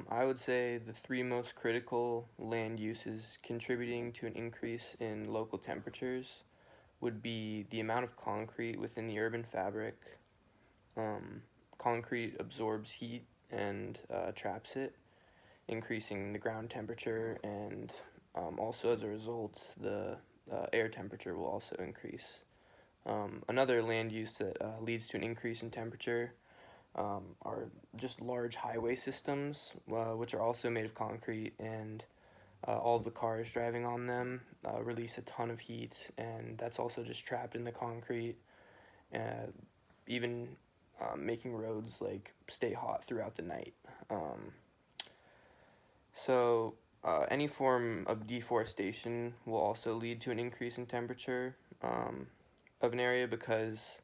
I would say the three most critical land uses contributing to an increase in local temperatures would be the amount of concrete within the urban fabric. Um, Concrete absorbs heat and traps it, increasing the ground temperature, and also as a result, the air temperature will also increase. Another land use that leads to an increase in temperature are just large highway systems, which are also made of concrete, and all of the cars driving on them release a ton of heat, and that's also just trapped in the concrete, uh, even making roads like stay hot throughout the night. Um, any form of deforestation will also lead to an increase in temperature of an area because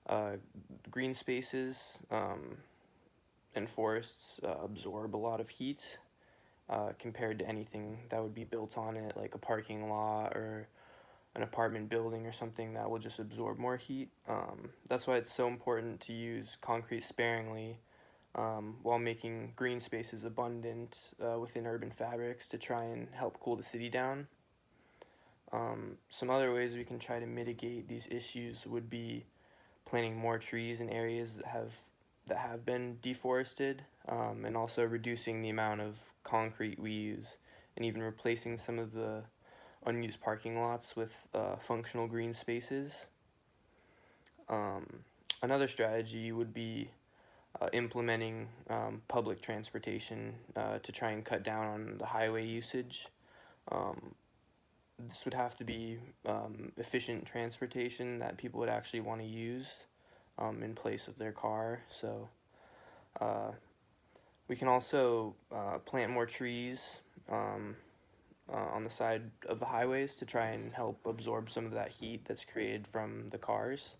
uh, green spaces and forests absorb a lot of heat compared to anything that would be built on it, like a parking lot or an apartment building or something that will just absorb more heat. That's why it's so important to use concrete sparingly while making green spaces abundant within urban fabrics to try and help cool the city down. Some other ways we can try to mitigate these issues would be planting more trees in areas that have been deforested, and also reducing the amount of concrete we use, and even replacing some of the unused parking lots with functional green spaces. Um, Another strategy would be implementing public transportation to try and cut down on the highway usage. Um, this would have to be efficient transportation that people would actually want to use in place of their car. So uh, we can also plant more trees on the side of the highways to try and help absorb some of that heat that's created from the cars.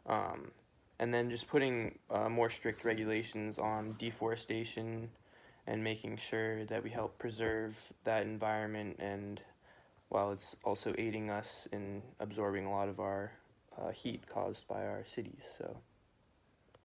Um, and then just putting more strict regulations on deforestation and making sure that we help preserve that environment, and while it's also aiding us in absorbing a lot of our heat caused by our cities. So